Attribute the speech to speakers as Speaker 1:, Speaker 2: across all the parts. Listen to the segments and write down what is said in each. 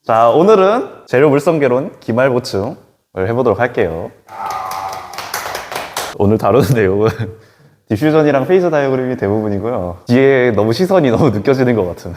Speaker 1: 자, 오늘은 재료 물성개론 기말 보충을 해보도록 할게요. 오늘 다루는 내용은 디퓨전이랑 페이즈 다이어그램이 대부분이고요. 뒤에 너무 시선이 너무 느껴지는 것 같은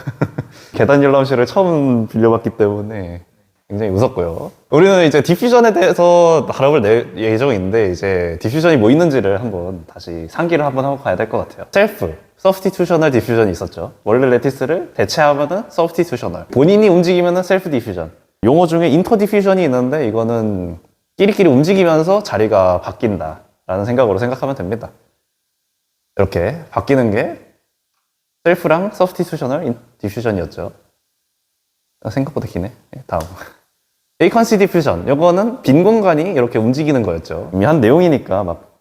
Speaker 1: 계단 열람실을 처음 빌려봤기 때문에 굉장히 무섭고요. 우리는 이제 디퓨전에 대해서 다뤄볼 예정인데, 이제 디퓨전이 뭐 있는지를 한번 다시 상기를 한번 하고 가야 될 것 같아요. 셀프, 서브스티튜셔널 디퓨전이 있었죠. 원래 레티스를 대체하면은 서브스티튜셔널, 본인이 움직이면은 셀프 디퓨전. 용어 중에 인터 디퓨전이 있는데, 이거는 끼리끼리 움직이면서 자리가 바뀐다 라는 생각으로 생각하면 됩니다. 이렇게 바뀌는 게 셀프랑 서브스티튜셔널 디퓨전이었죠. 생각보다 기네. 다음. 베이컨시 디퓨전. 이거는 빈 공간이 이렇게 움직이는 거였죠. 이미 한 내용이니까 막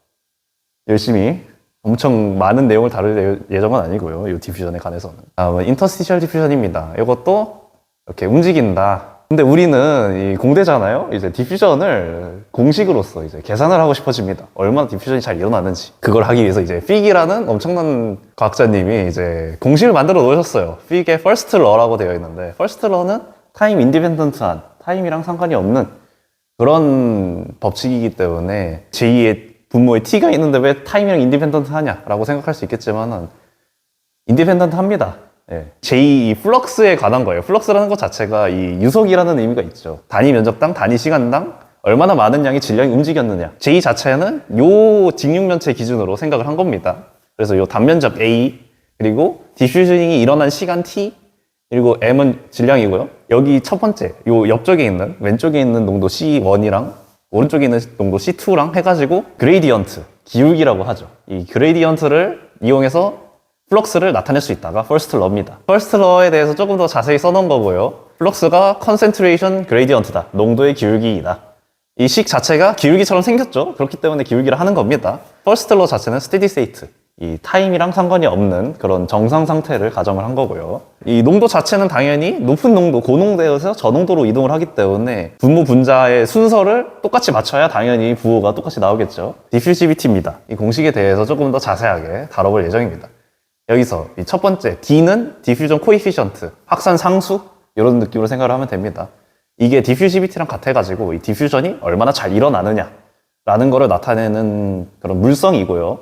Speaker 1: 열심히 엄청 많은 내용을 다룰 예정은 아니고요. 이 디퓨전에 관해서는. 다음은 인터스티셜 디퓨전입니다. 이것도 이렇게 움직인다. 근데 우리는 이 공대잖아요. 이제 디퓨전을 공식으로서 이제 계산을 하고 싶어집니다. 얼마나 디퓨전이 잘 일어나는지. 그걸 하기 위해서 이제 픽이라는 엄청난 과학자님이 이제 공식을 만들어 놓으셨어요. 픽의 first law라고 되어 있는데, first law는 타임 인디펜던트한, 타임이랑 상관이 없는 그런 법칙이기 때문에 제2의 분모에 t가 있는데 왜 타임이랑 인디펜던트 하냐라고 생각할 수 있겠지만은 인디펜던트 합니다. 예. j 플럭스에 관한 거예요. 플럭스라는 것 자체가 이 유속이라는 의미가 있죠. 단위 면적당, 단위 시간당 얼마나 많은 양의 질량이 움직였느냐. j 자체는 요 직육면체 기준으로 생각을 한 겁니다. 그래서 요 단면적 a, 그리고 디퓨저닝이 일어난 시간 t, 그리고 m은 질량이고요. 여기 첫 번째, 요 옆쪽에 있는, 왼쪽에 있는 농도 C1이랑 오른쪽에 있는 농도 C2랑 해가지고 그레이디언트, 기울기라고 하죠. 이 그레이디언트를 이용해서 플럭스를 나타낼 수 있다가 퍼스트 러입니다. 퍼스트 러에 대해서 조금 더 자세히 써놓은 거고요. 플럭스가 컨센트레이션 그레이디언트다. 농도의 기울기이다. 이 식 자체가 기울기처럼 생겼죠. 그렇기 때문에 기울기를 하는 겁니다. 퍼스트 러 자체는 스테디 스테이트, 이 타임이랑 상관이 없는 그런 정상 상태를 가정을 한 거고요. 이 농도 자체는 당연히 높은 농도, 고농도에서 저농도로 이동을 하기 때문에 분모 분자의 순서를 똑같이 맞춰야 당연히 부호가 똑같이 나오겠죠. 디퓨지비티입니다. 이 공식에 대해서 조금 더 자세하게 다뤄볼 예정입니다. 여기서 이 첫 번째 D는 디퓨전 코에피션트, 확산 상수, 이런 느낌으로 생각을 하면 됩니다. 이게 디퓨지비티랑 같아가지고 이 디퓨전이 얼마나 잘 일어나느냐라는 거를 나타내는 그런 물성이고요.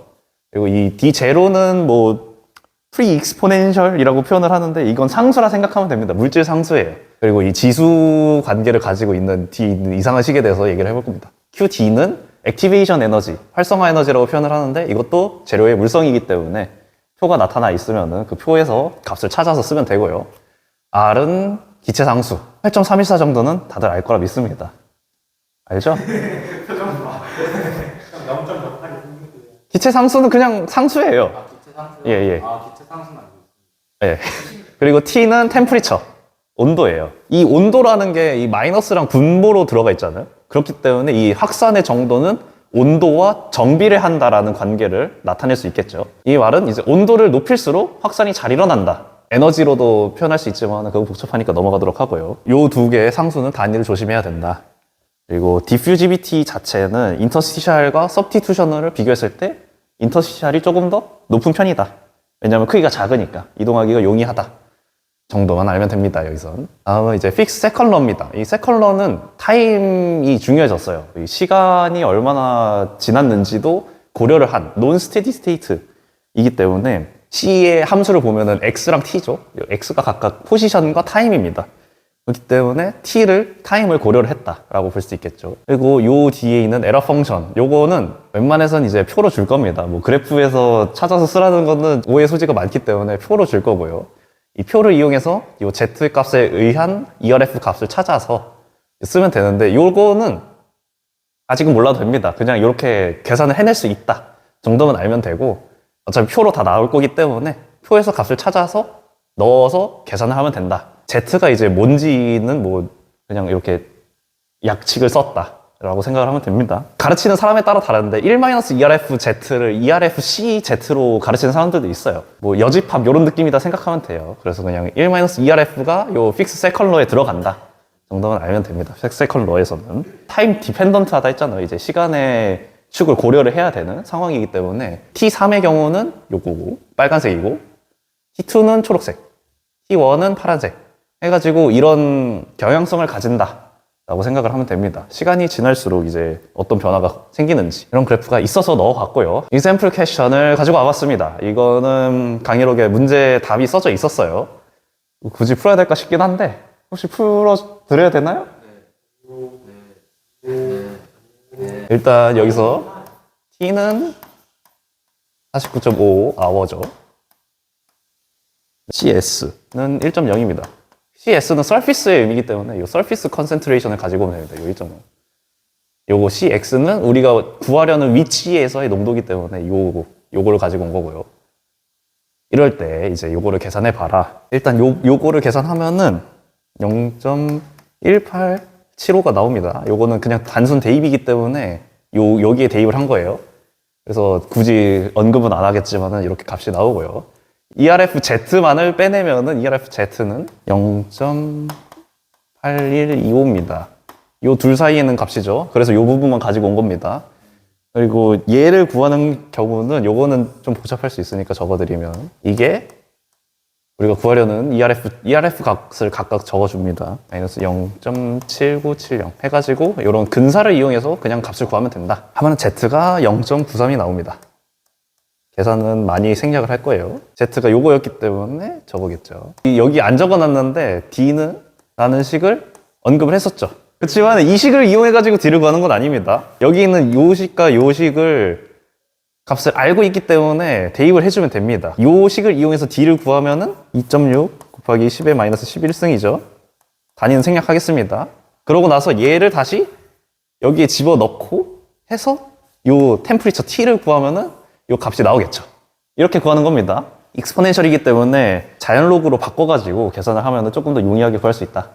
Speaker 1: 그리고 이 D0는 뭐 프리익스포넨셜이라고 표현을 하는데, 이건 상수라 생각하면 됩니다. 물질 상수예요. 그리고 이 지수 관계를 가지고 있는 D 이상한 식에 대해서 얘기를 해볼 겁니다. QD는 액티베이션 에너지, 활성화 에너지라고 표현을 하는데, 이것도 재료의 물성이기 때문에 표가 나타나 있으면 그 표에서 값을 찾아서 쓰면 되고요. R은 기체 상수, 8.314 정도는 다들 알 거라 믿습니다. 알죠?
Speaker 2: 표정 봐. 0.몇 하게 생겼고요.
Speaker 1: 기체 상수는 그냥 상수예요.
Speaker 2: 아, 기체 상수?
Speaker 1: 예.
Speaker 2: 아, 기체 상수는 알고 있습니다.
Speaker 1: 예. 그리고 T는 템프리처, 온도예요. 이 온도라는 게 이 마이너스랑 분모로 들어가 있잖아요. 그렇기 때문에 이 확산의 정도는 온도와 정비례 한다라는 관계를 나타낼 수 있겠죠. 이 말은 이제 온도를 높일수록 확산이 잘 일어난다. 에너지로도 표현할 수 있지만 그거 복잡하니까 넘어가도록 하고요. 요 두 개의 상수는 단위를 조심해야 된다. 그리고 디퓨지비티 자체는 인터스티셜과 서브스티튜셔널을 비교했을 때 인터스티셜이 조금 더 높은 편이다. 왜냐하면 크기가 작으니까 이동하기가 용이하다 정도만 알면 됩니다. 여기선. 다음은 이제 픽스 세컨러입니다. 이 세컨러는 타임이 중요해졌어요. 이 시간이 얼마나 지났는지도 고려를 한 논 스테디 스테이트이기 때문에 C의 함수를 보면은 X랑 T죠. X가 각각 포지션과 타임입니다. 그렇기 때문에 T를, 타임을 고려를 했다라고 볼 수 있겠죠. 그리고 요 뒤에 있는 에러 펑션, 요거는 웬만해선 이제 표로 줄 겁니다. 뭐 그래프에서 찾아서 쓰라는 거는 오해 소지가 많기 때문에 표로 줄 거고요. 이 표를 이용해서 요 Z 값에 의한 ERF 값을 찾아서 쓰면 되는데, 요거는 아직은 몰라도 됩니다. 그냥 이렇게 계산을 해낼 수 있다 정도만 알면 되고, 어차피 표로 다 나올 거기 때문에 표에서 값을 찾아서 넣어서 계산을 하면 된다. Z가 이제 뭔지는 뭐 그냥 이렇게 약칙을 썼다 라고 생각을 하면 됩니다. 가르치는 사람에 따라 다른데 1-ERF-Z를 ERF-CZ로 가르치는 사람들도 있어요. 뭐 여집합 이런 느낌이다 생각하면 돼요. 그래서 그냥 1-ERF가 요 픽스 세컨 러에 들어간다 정도만 알면 됩니다. 픽스 세컨 러에서는 타임 디펜던트 하다 했잖아요. 이제 시간의 축을 고려를 해야 되는 상황이기 때문에 T3의 경우는 요거고 빨간색이고, T2는 초록색, T1은 파란색, 해가지고 이런 경향성을 가진다 라고 생각을 하면 됩니다. 시간이 지날수록 이제 어떤 변화가 생기는지 이런 그래프가 있어서 넣어봤고요. example question을 가지고 와봤습니다. 이거는 강의록에 문제 답이 써져 있었어요. 굳이 풀어야 될까 싶긴 한데 혹시 풀어드려야 되나요? 일단 여기서 t는 49.5 아워죠. CS는 1.0입니다. CS는 surface의 의미이기 때문에 이 surface concentration을 가지고 오면 됩니다. 이 1.0. 요거 CX는 우리가 구하려는 위치에서의 농도이기 때문에 요거를 가지고 온 거고요. 이럴 때 이제 요거를 계산해 봐라. 일단 요거를 계산하면은 0.1875가 나옵니다. 요거는 그냥 단순 대입이기 때문에 여기에 대입을 한 거예요. 그래서 굳이 언급은 안 하겠지만은 이렇게 값이 나오고요. ERFZ만을 빼내면은 ERFZ는 0.8125입니다. 요 둘 사이에 있는 값이죠. 그래서 요 부분만 가지고 온 겁니다. 그리고 얘를 구하는 경우는 요거는 좀 복잡할 수 있으니까 적어드리면 이게 우리가 구하려는 ERF 값을 각각 적어줍니다. 마이너스 0.7970 해가지고 이런 근사를 이용해서 그냥 값을 구하면 된다. 하면 Z가 0.93이 나옵니다. 계산은 많이 생략을 할 거예요. Z가 요거였기 때문에 저거겠죠. 여기 안 적어놨는데 D는 라는 식을 언급을 했었죠. 그렇지만 이 식을 이용해가지고 D를 구하는 건 아닙니다. 여기 있는 요 식과 요 식을 값을 알고 있기 때문에 대입을 해주면 됩니다. 요 식을 이용해서 D를 구하면은 2.6 곱하기 10의 마이너스 11승이죠. 단위는 생략하겠습니다. 그러고 나서 얘를 다시 여기에 집어넣고 해서 요 템프리처 T를 구하면은 요 값이 나오겠죠. 이렇게 구하는 겁니다. 익스포넨셜이기 때문에 자연로그로 바꿔가지고 계산을 하면 조금 더 용이하게 구할 수 있다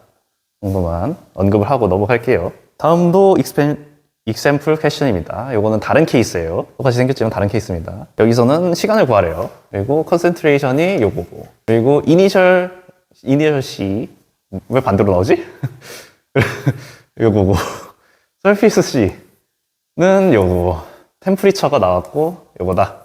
Speaker 1: 정도만 언급을 하고 넘어갈게요. 다음도 example question입니다. 요거는 다른 케이스예요. 똑같이 생겼지만 다른 케이스입니다. 여기서는 시간을 구하래요. 그리고 concentration이 요거고, 그리고 initial C 왜 반대로 나오지? 요거고, surface C는 요거, 템프리처가 나왔고 요거다.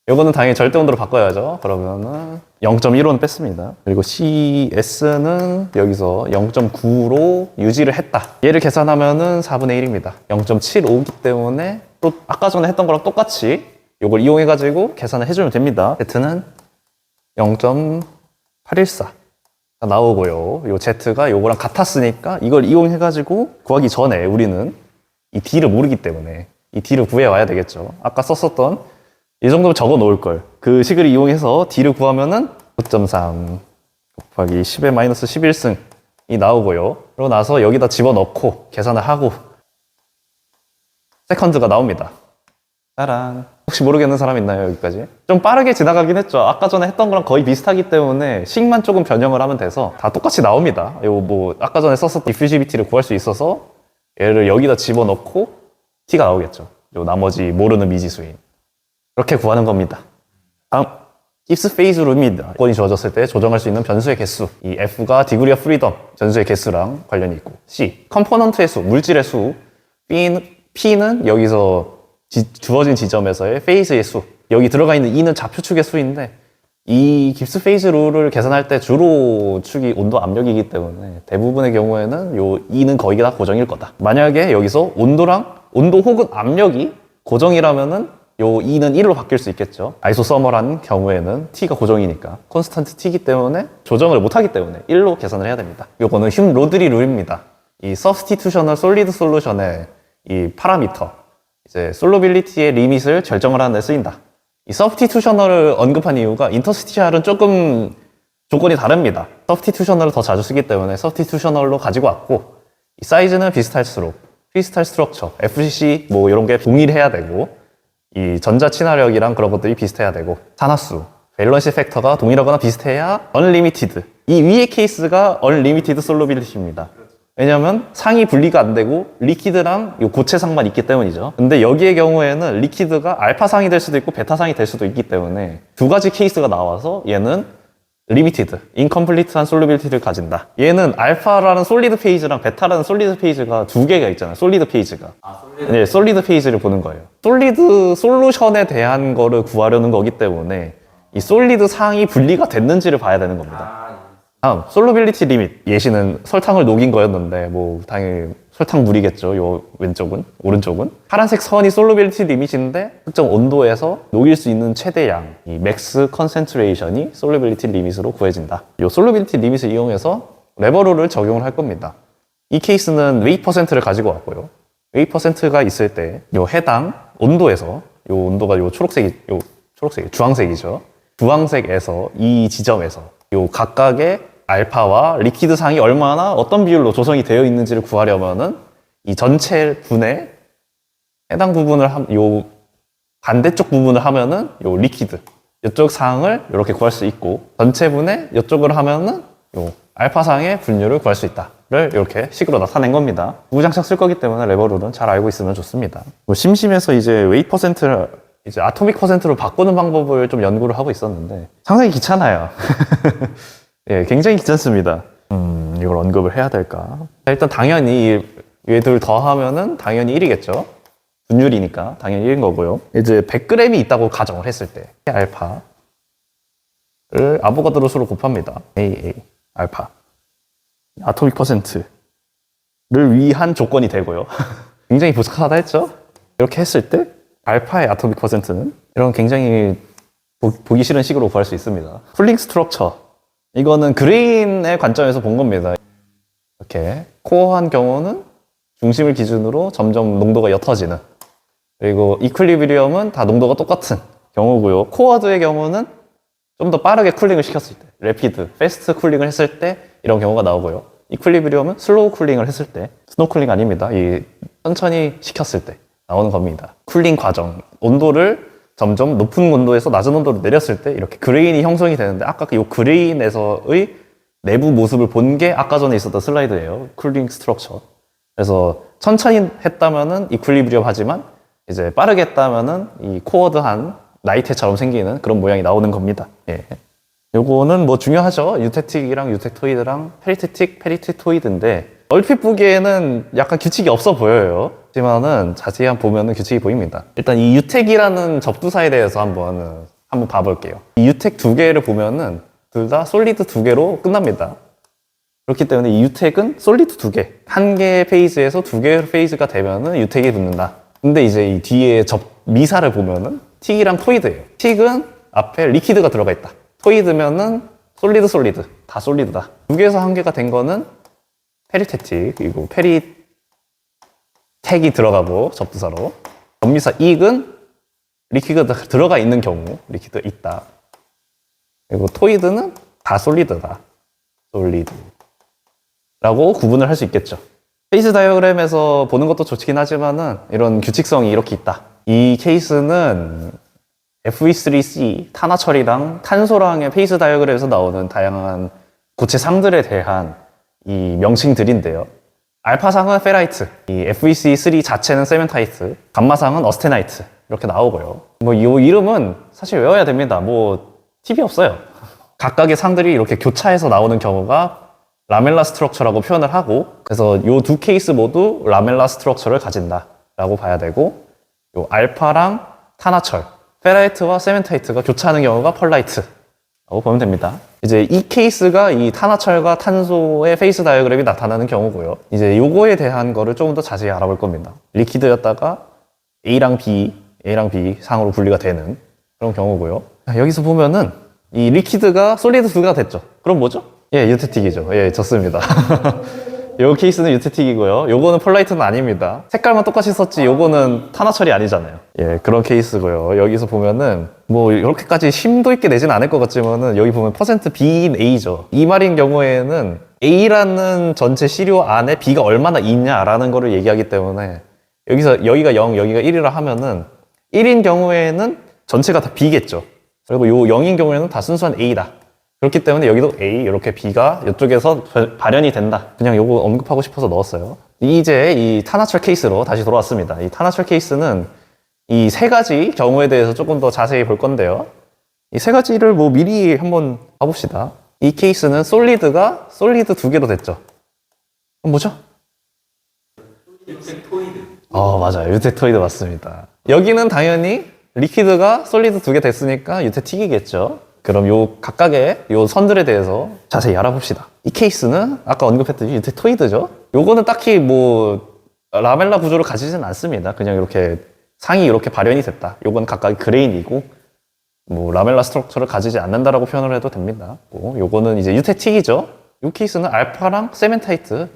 Speaker 1: 요거는 당연히 절대 온도로 바꿔야죠. 그러면은 0.15는 뺐습니다. 그리고 CS는 여기서 0.9로 유지를 했다. 얘를 계산하면은 4분의 1입니다. 0.75이기 때문에 또 아까 전에 했던 거랑 똑같이 요걸 이용해가지고 계산을 해주면 됩니다. Z는 0.814 나오고요. 요 Z가 요거랑 같았으니까 이걸 이용해가지고 구하기 전에 우리는 이 D를 모르기 때문에 이 D를 구해와야 되겠죠. 아까 썼었던 이 정도면 적어 놓을 걸. 그 식을 이용해서 D를 구하면은 9.3 곱하기 10의 마이너스 11승이 나오고요. 그러고 나서 여기다 집어넣고 계산을 하고 세컨드가 나옵니다. 짜란. 혹시 모르겠는 사람 있나요, 여기까지? 좀 빠르게 지나가긴 했죠. 아까 전에 했던 거랑 거의 비슷하기 때문에 식만 조금 변형을 하면 돼서 다 똑같이 나옵니다. 요 뭐 아까 전에 썼었던 디퓨지비티를 구할 수 있어서 얘를 여기다 집어넣고 T가 나오겠죠. 요 나머지 모르는 미지수인. 그렇게 구하는 겁니다. 다음, 깁스 페이즈 룰입니다. 조건이 주어졌을 때 조정할 수 있는 변수의 개수. 이 F가 디그리 오브 프리덤, 변수의 개수랑 관련이 있고. C, 컴포넌트의 수, 물질의 수. P는 여기서 주어진 지점에서의 페이즈의 수. 여기 들어가 있는 E는 좌표축의 수인데 이 깁스 페이즈 룰을 계산할 때 주로 축이 온도 압력이기 때문에 대부분의 경우에는 요 E는 거의 다 고정일 거다. 만약에 여기서 온도 혹은 압력이 고정이라면은 요 E는 1로 바뀔 수 있겠죠. 아이소서멀한 경우에는 T가 고정이니까 콘스턴트 T이기 때문에 조정을 못하기 때문에 1로 계산을 해야 됩니다. 요거는 휴 로드리 룰입니다. 이 서브스티튜셔널 솔리드 솔루션의 이 파라미터, 이제 솔로빌리티의 리밋을 결정을 하는 데 쓰인다. 이 서브스티튜셔널을 언급한 이유가 인터스티셜은 조금 조건이 다릅니다. 서브스티튜셔널을 더 자주 쓰기 때문에 서브스티튜셔널로 가지고 왔고, 이 사이즈는 비슷할수록 크리스탈 스트럭처, FCC 뭐 이런 게 동일해야 되고, 이 전자 친화력이랑 그런 것들이 비슷해야 되고, 산화수, 밸런시 팩터가 동일하거나 비슷해야 unlimited. 이 위의 케이스가 unlimited 솔로빌리티입니다. 왜냐면 상이 분리가 안 되고 리퀴드랑 요 고체상만 있기 때문이죠. 근데 여기의 경우에는 리퀴드가 알파상이 될 수도 있고 베타상이 될 수도 있기 때문에 두 가지 케이스가 나와서 얘는 리미티드, 인컴플리트한 솔루빌리티를 가진다. 얘는 알파라는 솔리드 페이지랑 베타라는 솔리드 페이지가 두 개가 있잖아요. 솔리드 페이지가. 네, 솔리드 페이지를 보는 거예요. 솔리드 솔루션에 대한 거를 구하려는 거기 때문에 이 솔리드 상이 분리가 됐는지를 봐야 되는 겁니다. 다음, 솔루빌리티 리밋. 예시는 설탕을 녹인 거였는데, 뭐, 당연히 설탕물이겠죠. 요 왼쪽은. 오른쪽은. 파란색 선이 솔루빌리티 리밋인데, 특정 온도에서 녹일 수 있는 최대량, 이 맥스 컨센트레이션이 솔루빌리티 리밋으로 구해진다. 요 솔루빌리티 리밋을 이용해서 레버룰을 적용을 할 겁니다. 이 케이스는 웨이 퍼센트를 가지고 왔고요. 웨이 퍼센트가 있을 때, 요 해당 온도에서, 요 온도가 요 주황색이죠. 주황색에서 이 지점에서 요 각각의 알파와 리퀴드 상이 얼마나 어떤 비율로 조성이 되어 있는지를 구하려면은 이 전체 분의 해당 부분을 요 반대쪽 부분을 하면은 요 리퀴드 이쪽 상을 이렇게 구할 수 있고 전체 분의 이쪽을 하면은 요 알파 상의 분율을 구할 수 있다를 이렇게 식으로 나타낸 겁니다. 무장창 쓸 거기 때문에 레버룰은 잘 알고 있으면 좋습니다. 뭐 심심해서 이제 웨이 퍼센트를 이제 아토믹 퍼센트로 바꾸는 방법을 좀 연구를 하고 있었는데 상당히 귀찮아요. 예, 굉장히 귀찮습니다. 이걸 언급을 해야 될까? 일단 당연히 얘들 더하면은 당연히 1이겠죠. 분율이니까 당연히 1인 거고요. 이제 100g이 있다고 가정을 했을 때 알파를 아보가드로 수로 곱합니다. AA 알파 아토믹 퍼센트를 위한 조건이 되고요. 굉장히 부족하다 했죠? 이렇게 했을 때 알파의 아토믹 퍼센트는 이런 굉장히 보기 싫은 식으로 구할 수 있습니다. 쿨링 스트럭처 이거는 그레인의 관점에서 본 겁니다. 이렇게 코어한 경우는 중심을 기준으로 점점 농도가 옅어지는 그리고 이퀄리브리엄은 다 농도가 똑같은 경우고요. 코어드의 경우는 좀 더 빠르게 쿨링을 시켰을 때 래피드, 패스트 쿨링을 했을 때 이런 경우가 나오고요. 이퀄리브리엄은 슬로우 쿨링을 했을 때 스노우 쿨링 아닙니다. 이 천천히 시켰을 때 나오는 겁니다. 쿨링 과정, 온도를 점점 높은 온도에서 낮은 온도로 내렸을 때 이렇게 그레인이 형성이 되는데 아까 이 그레인에서의 내부 모습을 본 게 아까 전에 있었던 슬라이드예요. 쿨링 스트럭처. 그래서 천천히 했다면은 이퀄리브리엄 하지만 이제 빠르게 했다면은 이 코어드한 나이테처럼 생기는 그런 모양이 나오는 겁니다. 예. 요거는 뭐 중요하죠. 유테틱이랑 유텍토이드랑 페리테틱, 페리테토이드인데 얼핏 보기에는 약간 규칙이 없어 보여요. 하지만은 자세히 한번 보면은 규칙이 보입니다. 일단 이 유텍이라는 접두사에 대해서 한번 봐볼게요. 이 유텍 두 개를 보면은 둘 다 솔리드 두 개로 끝납니다. 그렇기 때문에 이 유텍은 솔리드 두 개, 한 개의 페이즈에서 두 개의 페이즈가 되면은 유텍이 붙는다. 근데 이제 이 뒤에 미사를 보면은 틱이랑 토이드예요. 틱은 앞에 리퀴드가 들어가 있다. 토이드면은 솔리드, 다 솔리드다. 두 개에서 한 개가 된 거는 페리테틱, 그리고 페리텍이 들어가고 접두사로 전미사 익은 리퀴드가 들어가 있는 경우 리퀴드가 있다. 그리고 토이드는 다 솔리드다. 솔리드 라고 구분을 할 수 있겠죠. 페이스 다이어그램에서 보는 것도 좋긴 하지만은 이런 규칙성이 이렇게 있다. 이 케이스는 FE3C 탄화 처리랑 탄소랑의 페이스 다이어그램에서 나오는 다양한 고체 상들에 대한 이 명칭들인데요. 알파상은 페라이트, 이 FEC3 자체는 세멘타이트, 감마상은 어스테나이트 이렇게 나오고요. 뭐 이 이름은 사실 외워야 됩니다. 뭐 팁이 없어요. 각각의 상들이 이렇게 교차해서 나오는 경우가 라멜라 스트럭처라고 표현을 하고 그래서 이 두 케이스 모두 라멜라 스트럭처를 가진다라고 봐야 되고 요 알파랑 탄화철, 페라이트와 세멘타이트가 교차하는 경우가 펄라이트라고 보면 됩니다. 이제 이 케이스가 이 탄화철과 탄소의 페이스 다이어그램이 나타나는 경우고요. 이제 요거에 대한 거를 조금 더 자세히 알아볼 겁니다. 리퀴드였다가 A랑 B 상으로 분리가 되는 그런 경우고요. 여기서 보면은 이 리퀴드가 솔리드 2가 됐죠. 그럼 뭐죠? 예, 유테틱이죠. 예, 좋습니다. 요 케이스는 유테틱이고요. 요거는 펄라이트는 아닙니다. 색깔만 똑같이 썼지 요거는 탄화철이 아니잖아요. 예, 그런 케이스고요. 여기서 보면은 뭐 이렇게까지 심도 있게 내진 않을 것 같지만은 여기 보면 퍼센트 B인 A죠. 이 말인 경우에는 A라는 전체 시료 안에 B가 얼마나 있냐라는 거를 얘기하기 때문에 여기가 0, 여기가 1이라 하면은 1인 경우에는 전체가 다 B겠죠. 그리고 요 0인 경우에는 다 순수한 A다. 그렇기 때문에 여기도 A, 이렇게 B가 이쪽에서 발현이 된다. 그냥 요거 언급하고 싶어서 넣었어요. 이제 이 탄화철 케이스로 다시 돌아왔습니다. 이 탄화철 케이스는 이 세 가지 경우에 대해서 조금 더 자세히 볼 건데요. 이 세 가지를 뭐 미리 한번 봐봅시다. 이 케이스는 솔리드가 솔리드 2개로 됐죠. 그럼 뭐죠?
Speaker 2: 유텍토이드.
Speaker 1: 맞아요. 유테토이드 맞습니다. 여기는 당연히 리퀴드가 솔리드 2개 됐으니까 유테틱이겠죠. 그럼 요 각각의 요 선들에 대해서 자세히 알아봅시다. 이 케이스는 아까 언급했듯이 유테토이드죠. 요거는 딱히 뭐 라멜라 구조를 가지진 않습니다. 그냥 이렇게 상이 이렇게 발현이 됐다. 요건 각각의 그레인이고 뭐 라멜라 스트럭처를 가지지 않는다라고 표현을 해도 됩니다. 요거는 이제 유테틱이죠. 이 케이스는 알파랑 세멘타이트,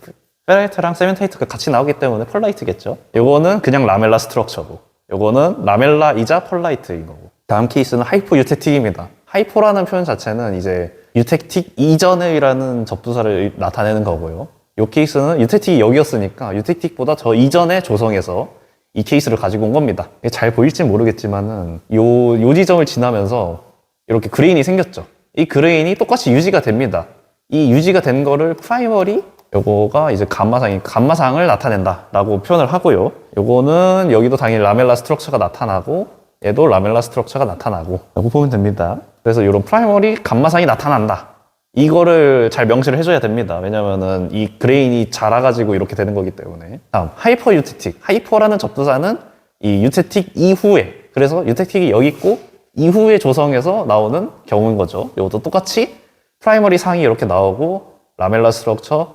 Speaker 1: 페라이트랑 세멘타이트가 같이 나오기 때문에 펄라이트겠죠. 요거는 그냥 라멜라 스트럭처고, 요거는 라멜라이자 펄라이트인 거고. 다음 케이스는 하이포 유테틱입니다. 하이포라는 표현 자체는 이제 유테틱 이전이라는 접두사를 나타내는 거고요. 이 케이스는 유테틱이 여기였으니까 유테틱보다 저 이전의 조성에서 이 케이스를 가지고 온 겁니다. 이게 잘 보일지 모르겠지만은 요 지점을 지나면서 이렇게 그레인이 생겼죠. 이 그레인이 똑같이 유지가 됩니다. 이 유지가 된 거를 프라이머리, 요거가 이제 감마상을 나타낸다라고 표현을 하고요. 요거는 여기도 당연히 라멜라 스트럭처가 나타나고 얘도 라멜라 스트럭처가 나타나고 라고 보면 됩니다. 그래서 이런 프라이머리 감마상이 나타난다. 이거를 잘 명시를 해줘야 됩니다. 왜냐면은 이 그레인이 자라가지고 이렇게 되는 거기 때문에. 다음, 하이퍼 유테틱. 하이퍼라는 접두사는 이 유테틱 이후에, 그래서 유테틱이 여기 있고 이후의 조성에서 나오는 경우인 거죠. 이것도 똑같이 프라이머리 상이 이렇게 나오고 라멜라 스트럭처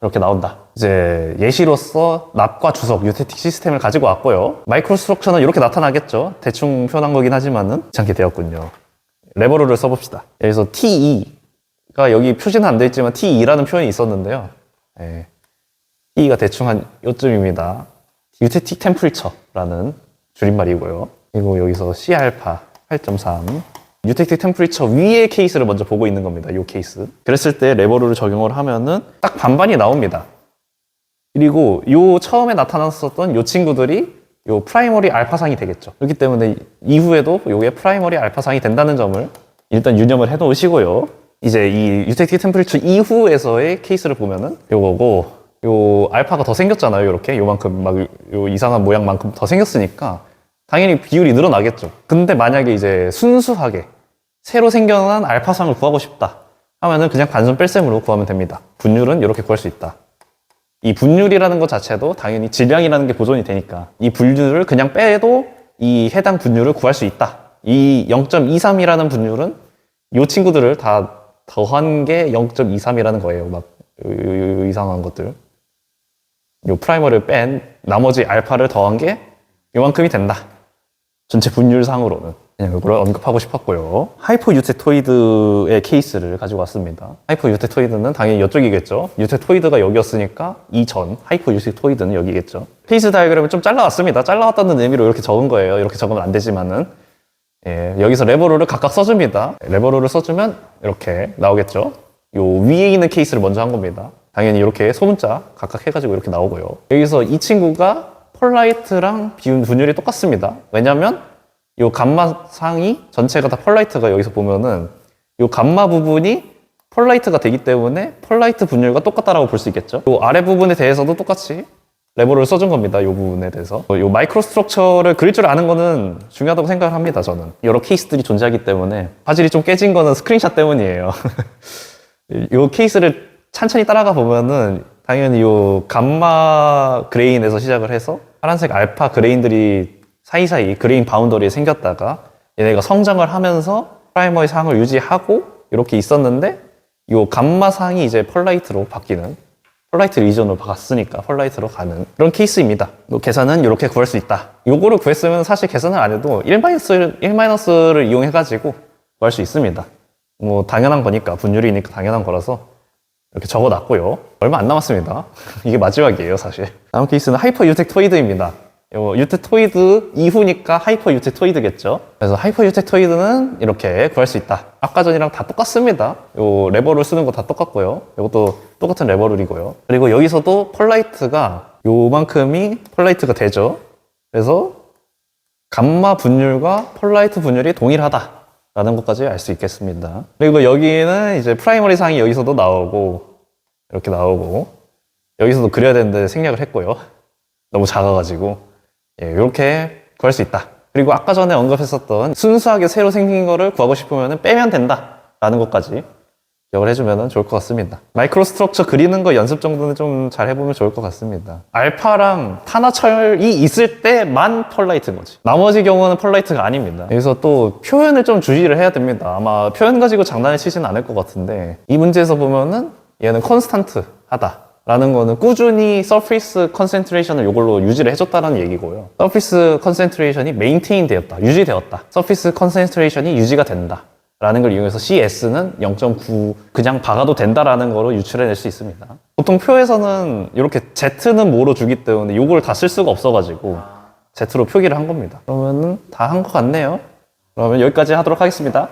Speaker 1: 이렇게 나온다. 이제 예시로서 납과 주석, 유테틱 시스템을 가지고 왔고요. 마이크로 스트럭처는 이렇게 나타나겠죠. 대충 표현한 거긴 하지만은 귀찮게 되었군요. 레버루를 써봅시다. 여기서 T2가 여기 표시는 안 돼 있지만 T2라는 표현이 있었는데요. 네. T2가 대충 한 요쯤입니다. 유테틱 템플처라는 줄임말이고요. 그리고 여기서 C알파 8.3 유테틱 템플리처 위의 케이스를 먼저 보고 있는 겁니다. 이 케이스. 그랬을 때 레버루를 적용을 하면은 딱 반반이 나옵니다. 그리고 요 처음에 나타났었던 요 친구들이 요 프라이머리 알파상이 되겠죠. 그렇기 때문에 이후에도 요게 프라이머리 알파상이 된다는 점을 일단 유념을 해 놓으시고요. 이제 이 유테틱 템플리처 이후에서의 케이스를 보면은 요거고, 요 알파가 더 생겼잖아요. 이렇게 요만큼 막 요 이상한 모양만큼 더 생겼으니까 당연히 비율이 늘어나겠죠. 근데 만약에 이제 순수하게 새로 생겨난 알파상을 구하고 싶다 하면은 그냥 단순 뺄셈으로 구하면 됩니다. 분율은 이렇게 구할 수 있다. 이 분율이라는 것 자체도 당연히 질량이라는 게 보존이 되니까 이 분율을 그냥 빼도 이 해당 분율을 구할 수 있다. 이 0.23이라는 분율은 이 친구들을 다 더한 게 0.23이라는 거예요. 막 요 이상한 것들. 요 프라이머를 뺀 나머지 알파를 더한 게 요만큼이 된다. 전체 분율상으로는. 그냥 이걸 언급하고 싶었고요. 하이퍼 유테토이드의 케이스를 가지고 왔습니다. 하이퍼 유테토이드는 당연히 이쪽이겠죠. 유테토이드가 여기였으니까 이전 하이퍼 유테토이드는 여기겠죠. 페이스 다이어그램을 좀 잘라왔습니다. 잘라왔다는 의미로 이렇게 적은 거예요. 이렇게 적으면 안 되지만은. 예, 여기서 레버루를 각각 써줍니다. 레버루를 써주면 이렇게 나오겠죠. 요 위에 있는 케이스를 먼저 한 겁니다. 당연히 이렇게 소문자 각각 해가지고 이렇게 나오고요. 여기서 이 친구가 펄라이트랑 분율이 똑같습니다. 왜냐면 이 감마상이 전체가 다 펄라이트가 여기서 보면은 이 감마 부분이 펄라이트가 되기 때문에 펄라이트 분율과 똑같다라고 볼 수 있겠죠. 이 아래 부분에 대해서도 똑같이 레버를 써준 겁니다. 이 부분에 대해서. 이 마이크로 스트럭처를 그릴 줄 아는 거는 중요하다고 생각을 합니다. 저는. 여러 케이스들이 존재하기 때문에 화질이 좀 깨진 거는 스크린샷 때문이에요. 이 케이스를 천천히 따라가 보면은 당연히 이 감마 그레인에서 시작을 해서 파란색 알파 그레인들이 사이사이 그레인 바운더리에 생겼다가 얘네가 성장을 하면서 프라이머리 상을 유지하고 이렇게 있었는데 이 감마 상이 이제 펄라이트로 바뀌는, 펄라이트 리전으로 바꿨으니까 펄라이트로 가는 그런 케이스입니다. 계산은 이렇게 구할 수 있다. 요거를 구했으면 사실 계산을 안 해도 1-를 이용해가지고 구할 수 있습니다. 뭐 당연한 거니까, 분율이니까 당연한 거라서 이렇게 적어놨고요. 얼마 안 남았습니다. 이게 마지막이에요, 사실. 다음 케이스는 하이퍼 유텍토이드입니다. 요 유텍토이드 이후니까 하이퍼 유텍토이드겠죠. 그래서 하이퍼 유텍토이드는 이렇게 구할 수 있다. 아까 전이랑 다 똑같습니다. 요 레버를 쓰는 거 다 똑같고요. 이것도 똑같은 레버룰이고요. 그리고 여기서도 펄라이트가 요만큼이 펄라이트가 되죠. 그래서 감마 분율과 펄라이트 분율이 동일하다 라는 것까지 알 수 있겠습니다. 그리고 여기는 이제 프라이머리 상이 여기서도 나오고 이렇게 나오고 여기서도 그려야 되는데 생략을 했고요. 너무 작아가지고 예, 이렇게 구할 수 있다. 그리고 아까 전에 언급했었던 순수하게 새로 생긴 거를 구하고 싶으면 빼면 된다 라는 것까지 기억을 해주면 좋을 것 같습니다. 마이크로 스트럭처 그리는 거 연습 정도는 좀 잘 해보면 좋을 것 같습니다. 알파랑 탄화철이 있을 때만 펄라이트인 거지. 나머지 경우는 펄라이트가 아닙니다. 여기서 또 표현을 좀 주의를 해야 됩니다. 아마 표현 가지고 장난을 치진 않을 것 같은데 이 문제에서 보면은 얘는 컨스탄트 하다 라는 거는 꾸준히 서피스 컨센트레이션을 이걸로 유지를 해줬다는 얘기고요. 서피스 컨센트레이션이 메인테인 되었다, 유지되었다. 서피스 컨센트레이션이 유지가 된다 라는 걸 이용해서 CS는 0.9 그냥 박아도 된다라는 거로 유출해낼 수 있습니다. 보통 표에서는 이렇게 Z는 뭐로 주기 때문에 이걸 다 쓸 수가 없어가지고 Z로 표기를 한 겁니다. 그러면은 다 한 것 같네요. 그러면 여기까지 하도록 하겠습니다.